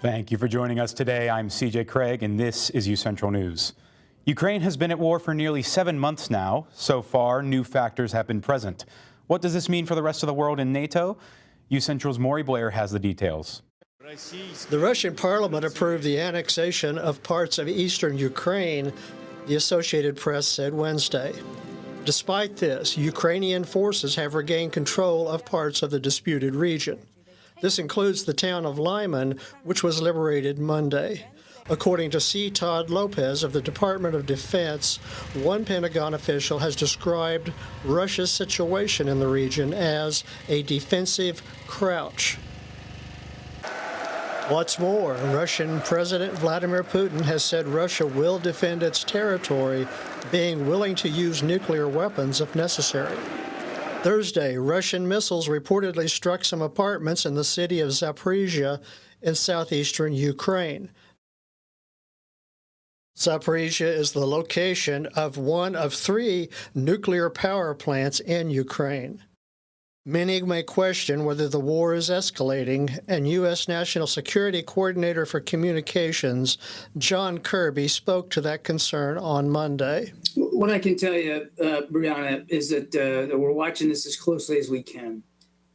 Thank you for joining us today. I'm CJ Craig, and this is UCentral News. Ukraine has been at war for nearly 7 months now. So far, new factors have been present. What does this mean for the rest of the world and NATO? UCentral's Maury Blair has the details. The Russian parliament approved the annexation of parts of eastern Ukraine, the Associated Press said Wednesday. Despite this, Ukrainian forces have regained control of parts of the disputed region. This includes the town of Lyman, which was liberated Monday. According to C. Todd Lopez of the Department of Defense, one Pentagon official has described Russia's situation in the region as a defensive crouch. What's more, Russian President Vladimir Putin has said Russia will defend its territory, being willing to use nuclear weapons if necessary. Thursday, Russian missiles reportedly struck some apartments in the city of Zaporizhia in southeastern Ukraine. Zaporizhia is the location of one of 3 nuclear power plants in Ukraine. Many may question whether the war is escalating, and U.S. National Security Coordinator for Communications, John Kirby, spoke to that concern on Monday. What I can tell you, Brianna, is that we're watching this as closely as we can.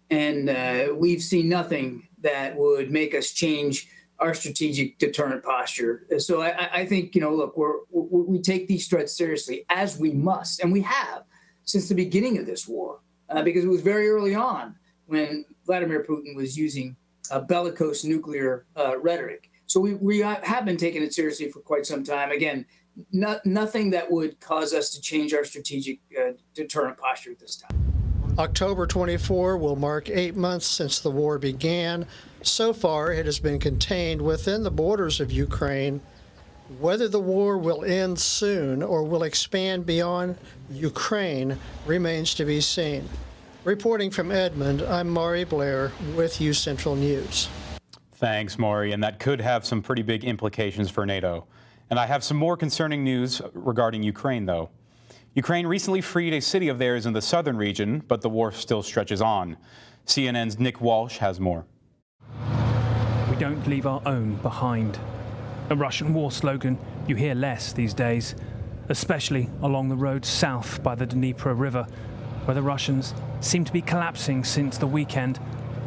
And we've seen nothing that would make us change our strategic deterrent posture. So I think, look, we take these threats seriously, as we must, and we have since the beginning of this war. Because it was very early on when Vladimir Putin was using bellicose nuclear rhetoric. So we have been taking it seriously for quite some time. Again, nothing that would cause us to change our strategic deterrent posture at this time. October 24 will mark 8 months since the war began. So far, it has been contained within the borders of Ukraine. Whether the war will end soon or will expand beyond Ukraine remains to be seen. Reporting from Edmond, I'm Maury Blair with UCentral News. Thanks, Maury, and that could have some pretty big implications for NATO. And I have some more concerning news regarding Ukraine, though. Ukraine recently freed a city of theirs in the southern region, but the war still stretches on. CNN's Nick Walsh has more. We don't leave our own behind. A Russian war slogan you hear less these days, especially along the road south by the Dnipro River, where the Russians seem to be collapsing since the weekend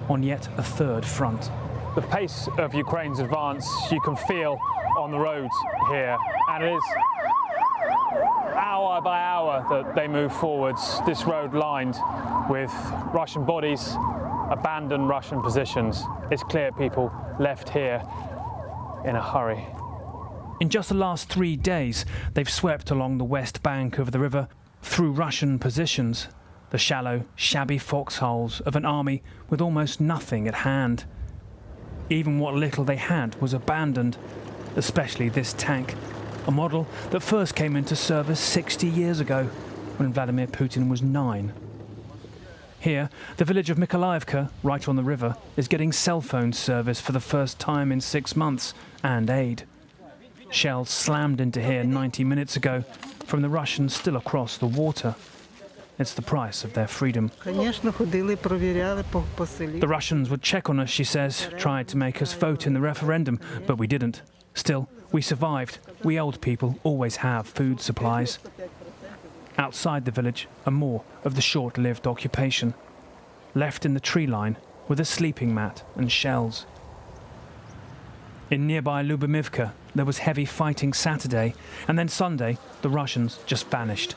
on yet a third front. The pace of Ukraine's advance you can feel on the roads here, and it is hour by hour that they move forwards, this road lined with Russian bodies, abandoned Russian positions. It's clear people left here in a hurry. In just the last 3 days, they've swept along the west bank of the river through Russian positions, the shallow, shabby foxholes of an army with almost nothing at hand. Even what little they had was abandoned, especially this tank, a model that first came into service 60 years ago when Vladimir Putin was 9. Here, the village of Mykolaiivka, right on the river, is getting cell phone service for the first time in 6 months, and aid. Shells slammed into here 90 minutes ago from the Russians still across the water. It's the price of their freedom. The Russians would check on us, she says, tried to make us vote in the referendum, but we didn't. Still, we survived. We old people always have food supplies. Outside the village are more of the short-lived occupation, left in the tree line with a sleeping mat and shells. In nearby Lubomivka, there was heavy fighting Saturday, and then Sunday, the Russians just vanished.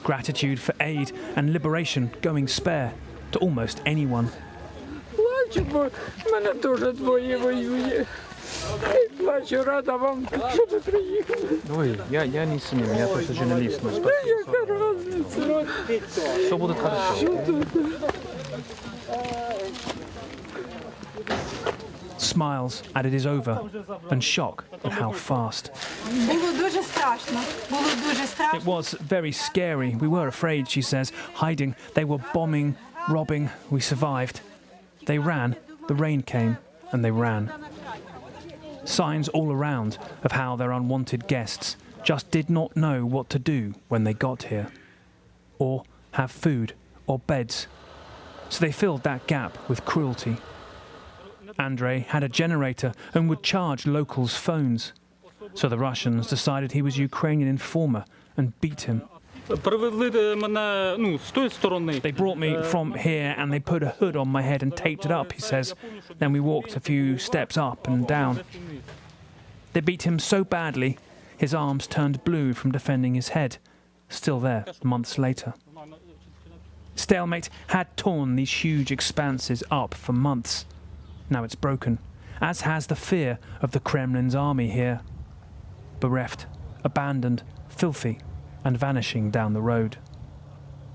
Gratitude for aid and liberation going spare to almost anyone. Я не с ним, я просто журналист. Все будет хорошо. Smiles at it is over, and shock at how fast. It was very scary. We were afraid, she says, hiding. They were bombing, robbing. We survived. They ran. The rain came, and they ran. Signs all around of how their unwanted guests just did not know what to do when they got here, or have food or beds. So they filled that gap with cruelty. Andrei had a generator and would charge locals' phones. So the Russians decided he was a Ukrainian informer and beat him. They brought me from here and they put a hood on my head and taped it up, he says. Then we walked a few steps up and down. They beat him so badly, his arms turned blue from defending his head. Still there, months later. Stalemate had torn these huge expanses up for months. Now it's broken, as has the fear of the Kremlin's army here. Bereft, abandoned, filthy, and vanishing down the road.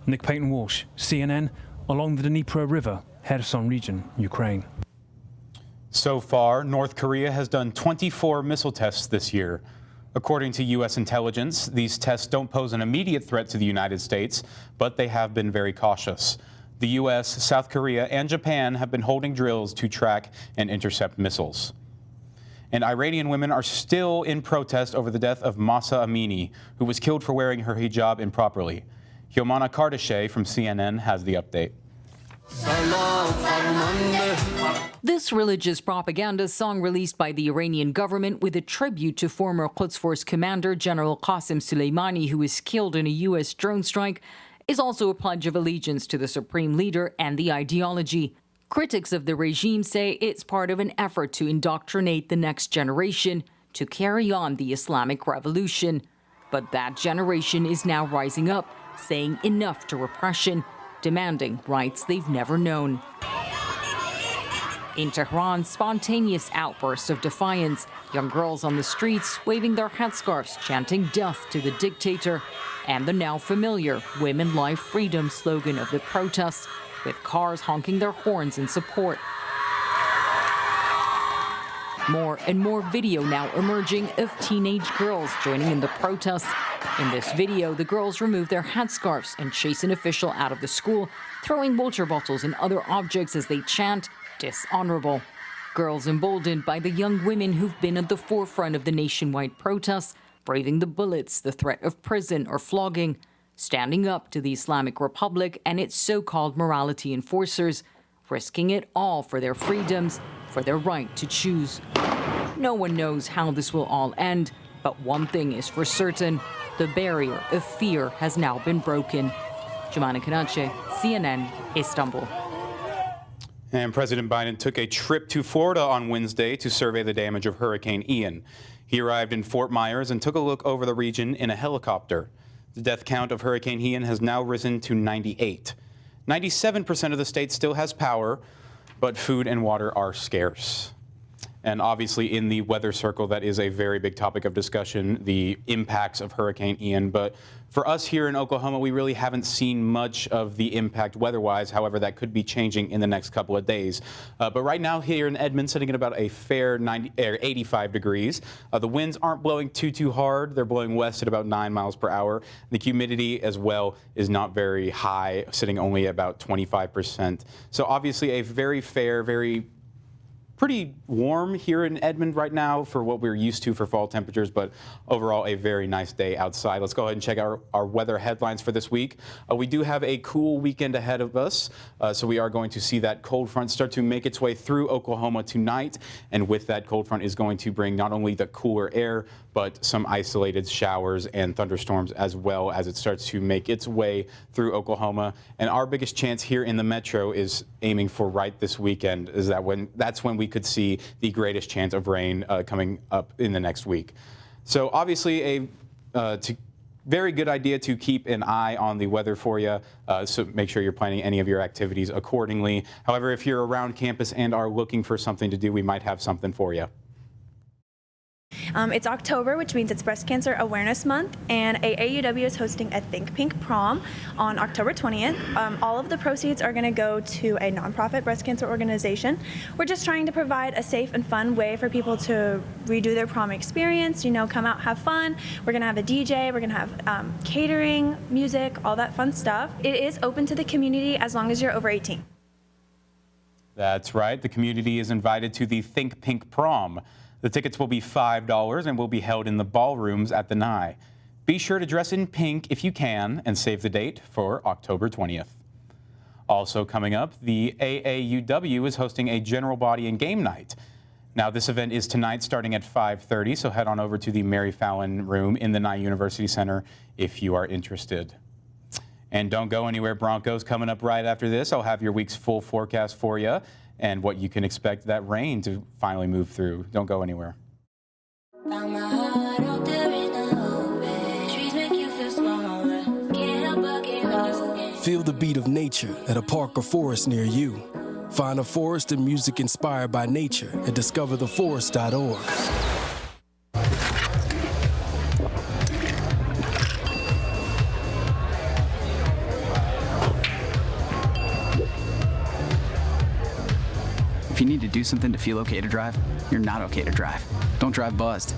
Nick Payton-Walsh, CNN, along the Dnipro River, Kherson region, Ukraine. So far, North Korea has done 24 missile tests this year. According to U.S. intelligence, these tests don't pose an immediate threat to the United States, but they have been very cautious. The U.S., South Korea, and Japan have been holding drills to track and intercept missiles. And Iranian women are still in protest over the death of Mahsa Amini, who was killed for wearing her hijab improperly. Yomana Kardashev from CNN has the update. This religious propaganda song released by the Iranian government with a tribute to former Quds Force commander General Qasem Soleimani, who was killed in a U.S. drone strike, is also a pledge of allegiance to the supreme leader and the ideology. Critics of the regime say it's part of an effort to indoctrinate the next generation to carry on the Islamic revolution. But that generation is now rising up, saying enough to repression, demanding rights they've never known. In Tehran, spontaneous outbursts of defiance, young girls on the streets waving their headscarves, chanting death to the dictator, and the now familiar Women Life Freedom slogan of the protests, with cars honking their horns in support. More and more video now emerging of teenage girls joining in the protests. In this video, the girls remove their headscarves and chase an official out of the school, throwing water bottles and other objects as they chant, "Dishonorable." Girls emboldened by the young women who've been at the forefront of the nationwide protests, braving the bullets, the threat of prison or flogging, standing up to the Islamic Republic and its so-called morality enforcers, risking it all for their freedoms, for their right to choose. No one knows how this will all end, but one thing is for certain: the barrier of fear has now been broken. Jumana Kanache, CNN, Istanbul. And President Biden took a trip to Florida on Wednesday to survey the damage of Hurricane Ian. He arrived in Fort Myers and took a look over the region in a helicopter. The death count of Hurricane Ian has now risen to 98. 97% of the state still has power, but food and water are scarce. And obviously in the weather circle, that is a very big topic of discussion, the impacts of Hurricane Ian. But for us here in Oklahoma, we really haven't seen much of the impact weather-wise. However, that could be changing in the next couple of days. But right now here in Edmond, sitting at about a fair 85 degrees. The winds aren't blowing too hard. They're blowing west at about 9 miles per hour. The humidity as well is not very high, sitting only at about 25%. So obviously a very fair, pretty warm here in Edmond right now for what we're used to for fall temperatures, but overall a very nice day outside. Let's go ahead and check out our weather headlines for this week. We do have a cool weekend ahead of us, so we are going to see that cold front start to make its way through Oklahoma tonight, and with that cold front is going to bring not only the cooler air, but some isolated showers and thunderstorms as well as it starts to make its way through Oklahoma. And our biggest chance here in the metro is aiming for right this weekend, is that's when we could see the greatest chance of rain coming up in the next week. So obviously a very good idea to keep an eye on the weather for you, so make sure you're planning any of your activities accordingly. However, if you're around campus and are looking for something to do, we might have something for you. It's October, which means it's Breast Cancer Awareness Month, and AAUW is hosting a Think Pink prom on October 20th. All of the proceeds are going to go to a nonprofit breast cancer organization. We're just trying to provide a safe and fun way for people to redo their prom experience, come out, have fun. We're going to have a DJ, we're going to have catering, music, all that fun stuff. It is open to the community as long as you're over 18. That's right. The community is invited to the Think Pink prom. The tickets will be $5 and will be held in the ballrooms at the Nye. Be sure to dress in pink if you can and save the date for October 20th. Also coming up, the AAUW is hosting a general body and game night. Now, this event is tonight starting at 5:30, so head on over to the Mary Fallon Room in the Nye University Center if you are interested. And don't go anywhere, Broncos. Coming up right after this, I'll have your week's full forecast for you and what you can expect that rain to finally move through. Don't go anywhere. Feel the beat of nature at a park or forest near you. Find a forest and music inspired by nature at discovertheforest.org. If you need to do something to feel okay to drive, you're not okay to drive. Don't drive buzzed.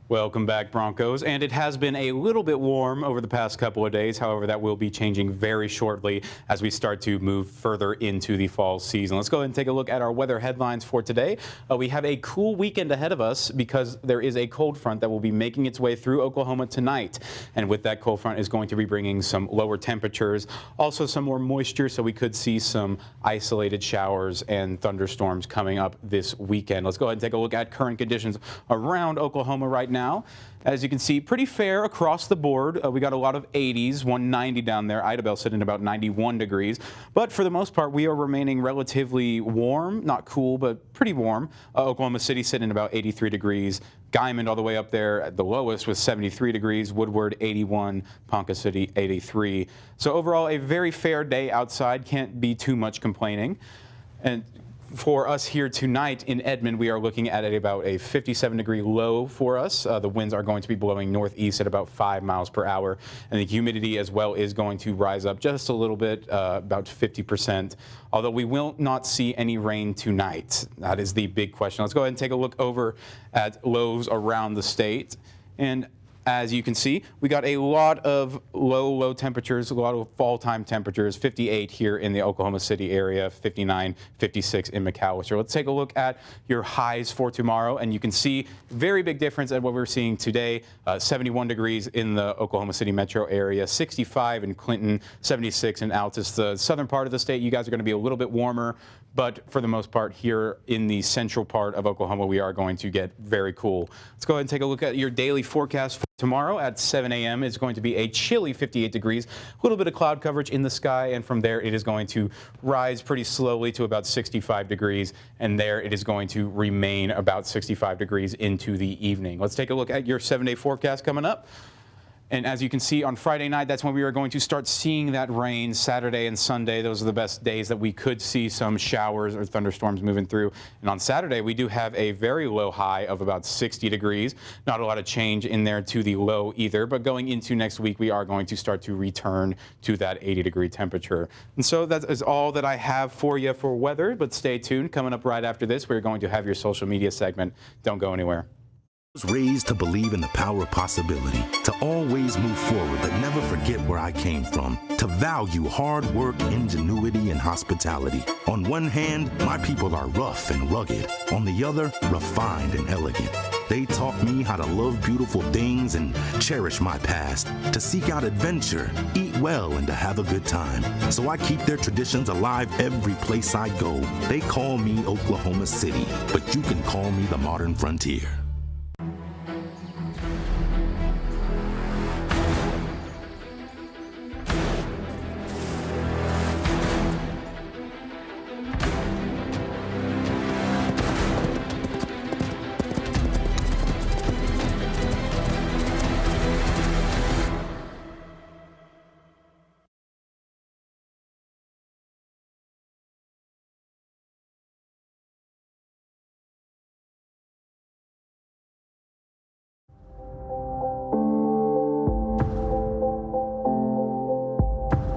Welcome back, Broncos. And it has been a little bit warm over the past couple of days. However, that will be changing very shortly as we start to move further into the fall season. Let's go ahead and take a look at our weather headlines for today. We have a cool weekend ahead of us because there is a cold front that will be making its way through Oklahoma tonight. And with that cold front is going to be bringing some lower temperatures, also some more moisture, so we could see some isolated showers and thunderstorms coming up this weekend. Let's go ahead and take a look at current conditions around Oklahoma right now. As you can see, pretty fair across the board. We got a lot of 80s, 190 down there. Idabel sitting at about 91 degrees. But for the most part, we are remaining relatively warm, not cool, but pretty warm. Oklahoma City sitting at about 83 degrees. Guymon all the way up there at the lowest was 73 degrees. Woodward 81, Ponca City 83. So overall, a very fair day outside. Can't be too much complaining. And for us here tonight in Edmond, we are looking at about a 57-degree low for us. The winds are going to be blowing northeast at about 5 miles per hour, and the humidity as well is going to rise up just a little bit, about 50%, although we will not see any rain tonight. That is the big question. Let's go ahead and take a look over at lows around the state. And as you can see, we got a lot of low temperatures, a lot of fall time temperatures, 58 here in the Oklahoma City area, 59, 56 in McAllister. Let's take a look at your highs for tomorrow, and you can see very big difference at what we're seeing today. 71 degrees in the Oklahoma City metro area, 65 in Clinton, 76 in Altus. The southern part of the state, you guys are going to be a little bit warmer, but for the most part here in the central part of Oklahoma, we are going to get very cool. Let's go ahead and take a look at your daily forecast for tomorrow at 7 a.m. It's going to be a chilly 58 degrees, a little bit of cloud coverage in the sky, and from there it is going to rise pretty slowly to about 65 degrees, and there it is going to remain about 65 degrees into the evening. Let's take a look at your 7-day forecast coming up. And as you can see on Friday night, that's when we are going to start seeing that rain. Saturday and Sunday, those are the best days that we could see some showers or thunderstorms moving through. And on Saturday, we do have a very low high of about 60 degrees. Not a lot of change in there to the low either, but going into next week, we are going to start to return to that 80-degree temperature. And so that is all that I have for you for weather, but stay tuned. Coming up right after this, we're going to have your social media segment. Don't go anywhere. was raised to believe in the power of possibility, to always move forward but never forget where I came from, to value hard work, ingenuity, and hospitality. On one hand, my people are rough and rugged. On the other, refined and elegant. They taught me how to love beautiful things and cherish my past, to seek out adventure, eat well, and to have a good time. So I keep their traditions alive every place I go. They call me Oklahoma City, but you can call me the modern frontier.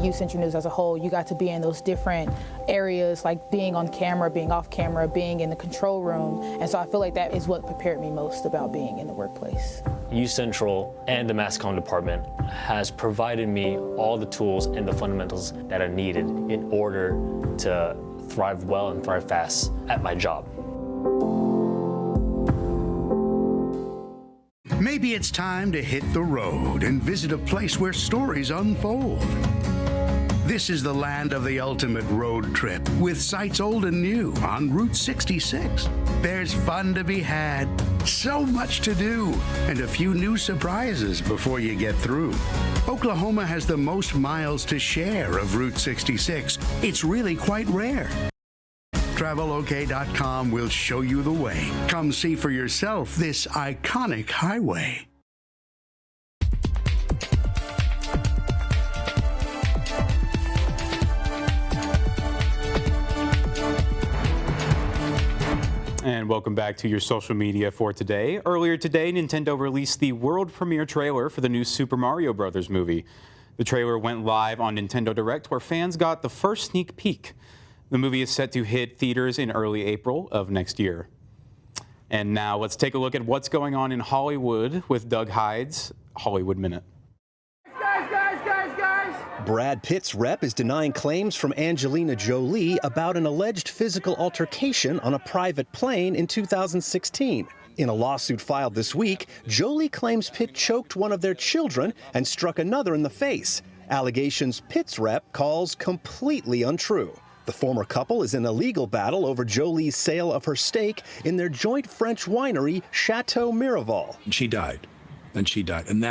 UCentral News as a whole, you got to be in those different areas, like being on camera, being off camera, being in the control room. And so I feel like that is what prepared me most about being in the workplace. UCentral and the mass comm department has provided me all the tools and the fundamentals that are needed in order to thrive well and thrive fast at my job. Maybe it's time to hit the road and visit a place where stories unfold. This is the land of the ultimate road trip, with sights old and new on Route 66. There's fun to be had, so much to do, and a few new surprises before you get through. Oklahoma has the most miles to share of Route 66. It's really quite rare. TravelOK.com will show you the way. Come see for yourself this iconic highway. And welcome back to your social media for today. Earlier today, Nintendo released the world premiere trailer for the new Super Mario Bros. Movie. The trailer went live on Nintendo Direct, where fans got the first sneak peek. The movie is set to hit theaters in early April of next year. And now let's take a look at what's going on in Hollywood with Doug Hyde's Hollywood Minute. Brad Pitt's rep is denying claims from Angelina Jolie about an alleged physical altercation on a private plane in 2016. In a lawsuit filed this week, Jolie claims Pitt choked one of their children and struck another in the face. Allegations Pitt's rep calls completely untrue. The former couple is in a legal battle over Jolie's sale of her stake in their joint French winery, Chateau Miraval. She died, and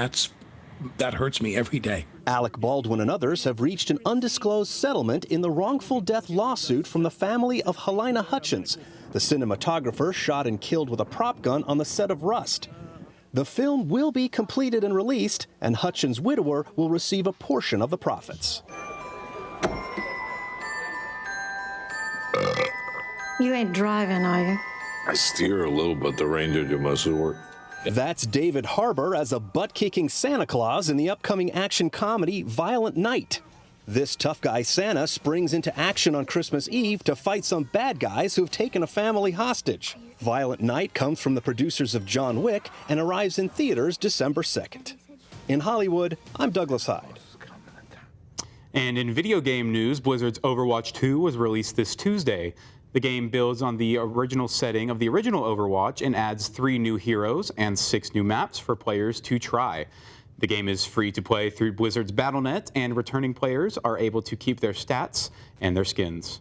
that hurts me every day. Alec Baldwin and others have reached an undisclosed settlement in the wrongful death lawsuit from the family of Helena Hutchins, the cinematographer shot and killed with a prop gun on the set of Rust. The film will be completed and released, and Hutchins' widower will receive a portion of the profits. You ain't driving, are you? I steer a little, but the reindeer do most of the work. That's David Harbour as a butt-kicking Santa Claus in the upcoming action comedy Violent Night. This tough guy Santa springs into action on Christmas Eve to fight some bad guys who've taken a family hostage. Violent Night comes from the producers of John Wick and arrives in theaters December 2nd. In Hollywood, I'm Douglas Hyde. And in video game news, Blizzard's Overwatch 2 was released this Tuesday. The game builds on the original setting of the original Overwatch and adds 3 new heroes and 6 new maps for players to try. The game is free to play through Blizzard's Battle.net, and returning players are able to keep their stats and their skins.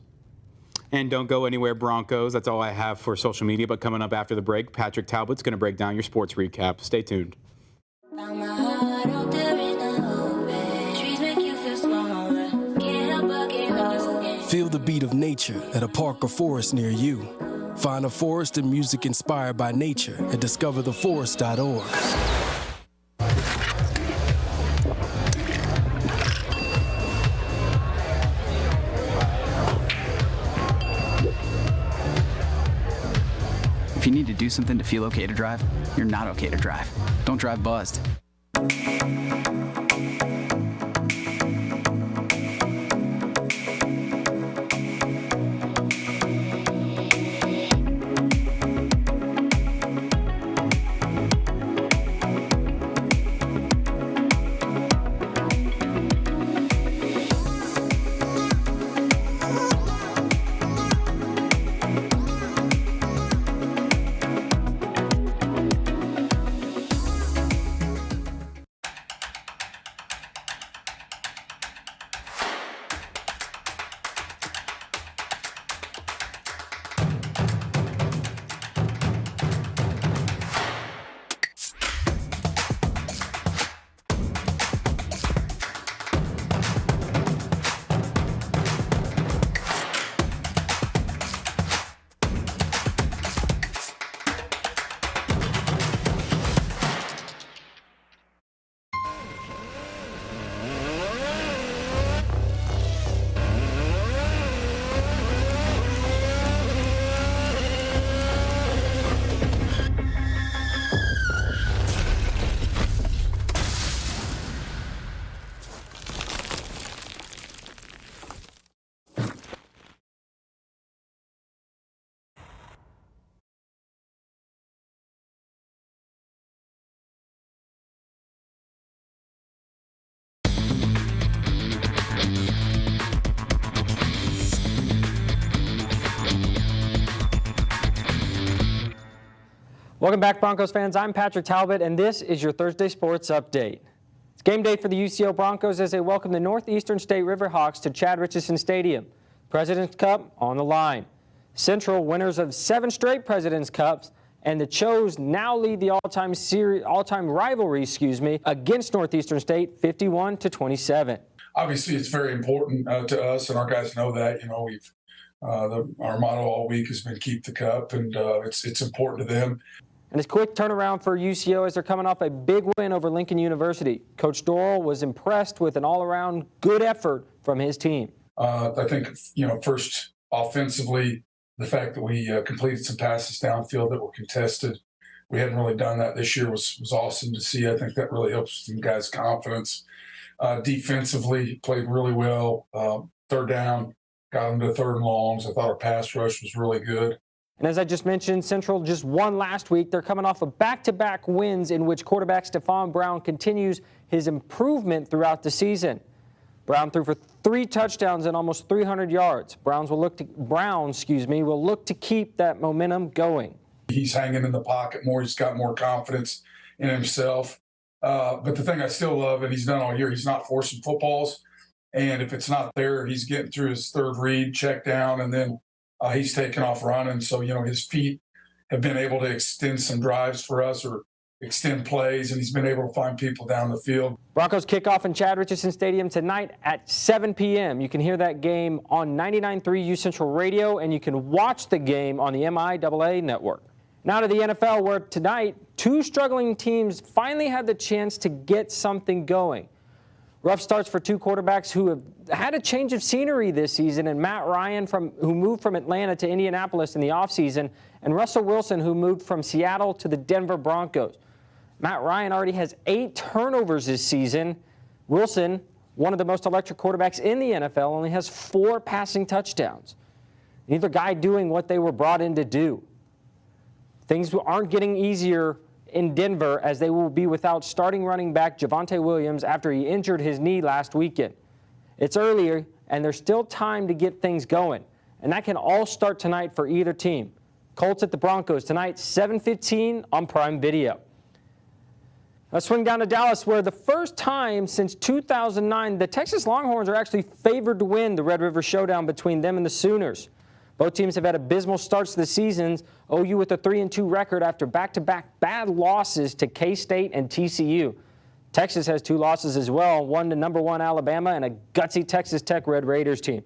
And don't go anywhere, Broncos. That's all I have for social media, but coming up after the break, Patrick Talbot's going to break down your sports recap. Stay tuned. Feel the beat of nature at a park or forest near you. Find a forest and music inspired by nature at discovertheforest.org. If you need to do something to feel okay to drive, you're not okay to drive. Don't drive buzzed. Welcome back, Broncos fans. I'm Patrick Talbot, and this is your Thursday Sports Update. It's game day for the UCO Broncos as they welcome the Northeastern State Riverhawks to Chad Richardson Stadium. President's Cup on the line. Central, winners of 7 straight President's Cups, and the Chos now lead the all-time rivalry, against Northeastern State, 51-27. Obviously, it's very important to us, and our guys know that. You know, our motto all week has been keep the cup, and it's important to them. And it's quick turnaround for UCO as they're coming off a big win over Lincoln University. Coach Doral was impressed with an all-around good effort from his team. I think, first offensively, the fact that we completed some passes downfield that were contested. We hadn't really done that this year was awesome to see. I think that really helps some guys' confidence. Defensively, played really well. Third down, got them to third and longs. I thought our pass rush was really good. And as I just mentioned, Central just won last week. They're coming off of back-to-back wins in which quarterback Stephon Brown continues his improvement throughout the season. Brown threw for 3 touchdowns and almost 300 yards. Brown will look to keep that momentum going. He's hanging in the pocket more. He's got more confidence in himself. But the thing I still love, and he's done all year, he's not forcing footballs. And if it's not there, he's getting through his third read, check down, and then he's taking off running. So, his feet have been able to extend some drives for us or extend plays, and he's been able to find people down the field. Broncos kick off in Chad Richardson Stadium tonight at 7 p.m. You can hear that game on 99.3 UCentral Radio, and you can watch the game on the MIAA network. Now to the NFL, where tonight 2 struggling teams finally had the chance to get something going. Rough starts for 2 quarterbacks who have had a change of scenery this season, and Matt Ryan, who moved from Atlanta to Indianapolis in the offseason, and Russell Wilson, who moved from Seattle to the Denver Broncos. Matt Ryan already has 8 turnovers this season. Wilson, one of the most electric quarterbacks in the NFL, only has 4 passing touchdowns. Neither guy doing what they were brought in to do. Things aren't getting easier in Denver as they will be without starting running back Javonte Williams after he injured his knee last weekend. It's earlier, and there's still time to get things going, and that can all start tonight for either team. Colts at the Broncos tonight, 7:15 on Prime Video. Let's swing down to Dallas, where the first time since 2009, the Texas Longhorns are actually favored to win the Red River Showdown between them and the Sooners. Both teams have had abysmal starts to the seasons, OU with a 3-2 record after back-to-back bad losses to K-State and TCU. Texas has 2 losses as well, one to number 1 Alabama and a gutsy Texas Tech Red Raiders team.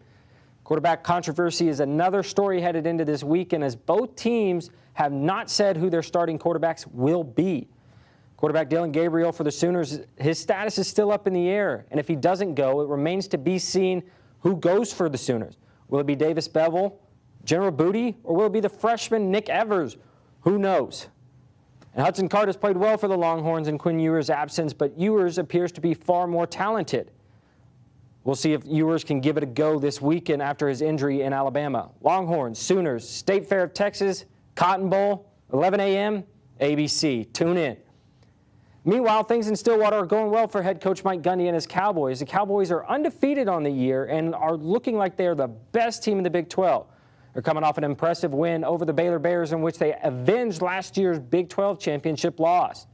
Quarterback controversy is another story headed into this weekend as both teams have not said who their starting quarterbacks will be. Quarterback Dylan Gabriel for the Sooners, his status is still up in the air, and if he doesn't go, it remains to be seen who goes for the Sooners. Will it be Davis Bevell, General Booty, or will it be the freshman Nick Evers? Who knows? And Hudson Card has played well for the Longhorns in Quinn Ewers' absence, but Ewers appears to be far more talented. We'll see if Ewers can give it a go this weekend after his injury in Alabama. Longhorns, Sooners, State Fair of Texas, Cotton Bowl, 11 a.m., ABC. Tune in. Meanwhile, things in Stillwater are going well for head coach Mike Gundy and his Cowboys. The Cowboys are undefeated on the year and are looking like they are the best team in the Big 12. They're coming off an impressive win over the Baylor Bears in which they avenged last year's Big 12 championship loss.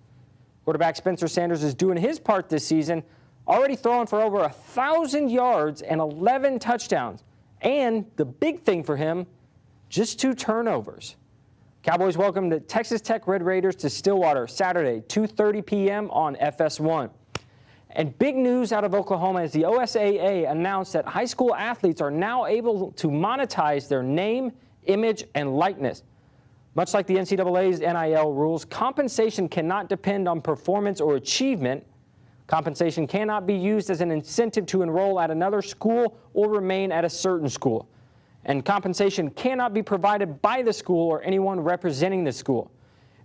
Quarterback Spencer Sanders is doing his part this season, already throwing for over 1,000 yards and 11 touchdowns. And the big thing for him, just 2 turnovers. Cowboys welcome the Texas Tech Red Raiders to Stillwater Saturday, 2:30 p.m. on FS1. And big news out of Oklahoma as the OSAA announced that high school athletes are now able to monetize their name, image, and likeness. Much like the NCAA's NIL rules, compensation cannot depend on performance or achievement. Compensation cannot be used as an incentive to enroll at another school or remain at a certain school. And compensation cannot be provided by the school or anyone representing the school.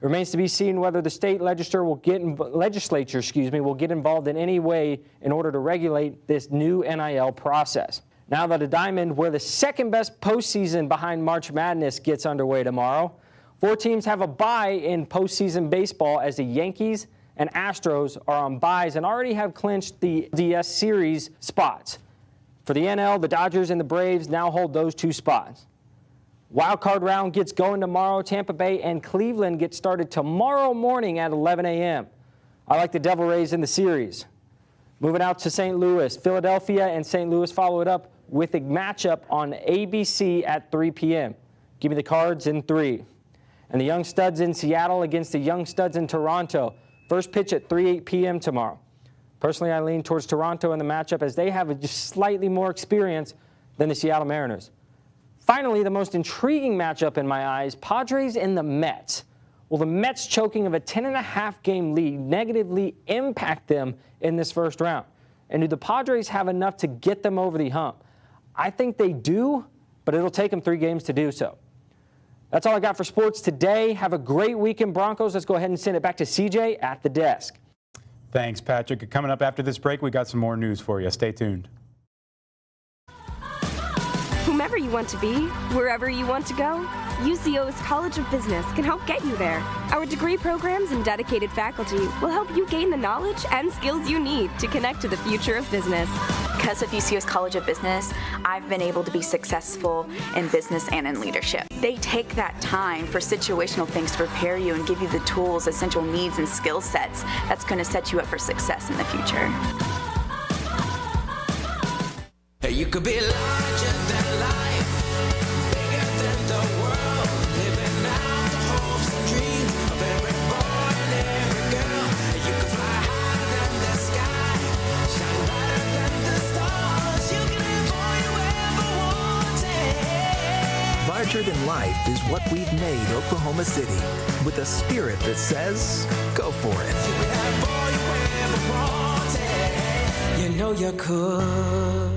It remains to be seen whether the state legislature will get involved in any way in order to regulate this new NIL process. Now that a diamond where the second best postseason behind March Madness gets underway tomorrow, 4 teams have a bye in postseason baseball as the Yankees and Astros are on byes and already have clinched the DS Series spots. For the NL, the Dodgers and the Braves now hold those 2 spots. Wild card round gets going tomorrow. Tampa Bay and Cleveland get started tomorrow morning at 11 a.m. I like the Devil Rays in the series. Moving out to St. Louis, Philadelphia and St. Louis follow it up with a matchup on ABC at 3 p.m. Give me the Cards in 3. And the Young Studs in Seattle against the Young Studs in Toronto. First pitch at 3 p.m. tomorrow. Personally, I lean towards Toronto in the matchup as they have just slightly more experience than the Seattle Mariners. Finally, the most intriguing matchup in my eyes, Padres and the Mets. Will the Mets choking of a 10.5 game lead negatively impact them in this first round? And do the Padres have enough to get them over the hump? I think they do, but it'll take them 3 games to do so. That's all I got for sports today. Have a great weekend, Broncos. Let's go ahead and send it back to CJ at the desk. Thanks, Patrick. Coming up after this break, we got some more news for you. Stay tuned. Whomever you want to be, wherever you want to go, UCO's College of Business can help get you there. Our degree programs and dedicated faculty will help you gain the knowledge and skills you need to connect to the future of business. Because of UCO's College of Business, I've been able to be successful in business and in leadership. They take that time for situational things to prepare you and give you the tools, essential needs, and skill sets that's going to set you up for success in the future. You could be larger than life, bigger than the world, living out the hopes and dreams of every boy and every girl. You could fly higher than the sky, shine brighter than the stars. You can live all you ever wanted. Larger than life is what we've made Oklahoma City, with a spirit that says, go for it. You can have all you ever wanted. You know you could.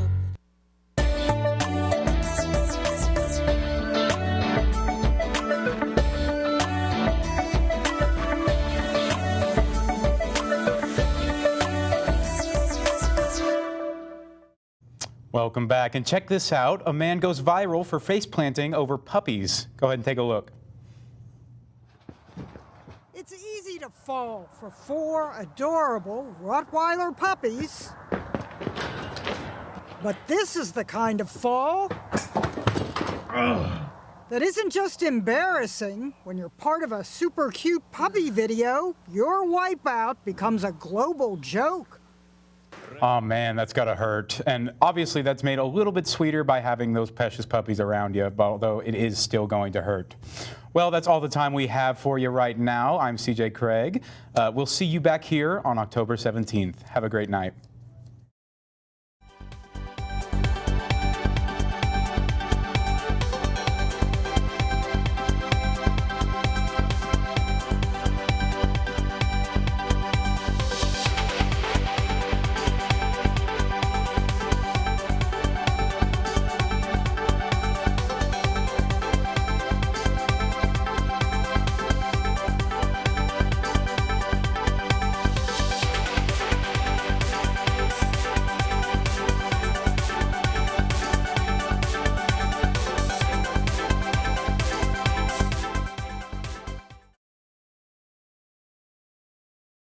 Welcome back, and check this out. A man goes viral for face planting over puppies. Go ahead and take a look. It's easy to fall for 4 adorable Rottweiler puppies. But this is the kind of fall that isn't just embarrassing. When you're part of a super cute puppy video, your wipeout becomes a global joke. Oh man, that's gotta hurt. And obviously that's made a little bit sweeter by having those precious puppies around you, although it is still going to hurt. Well, that's all the time we have for you right now. I'm CJ Craig. We'll see you back here on October 17th. Have a great night.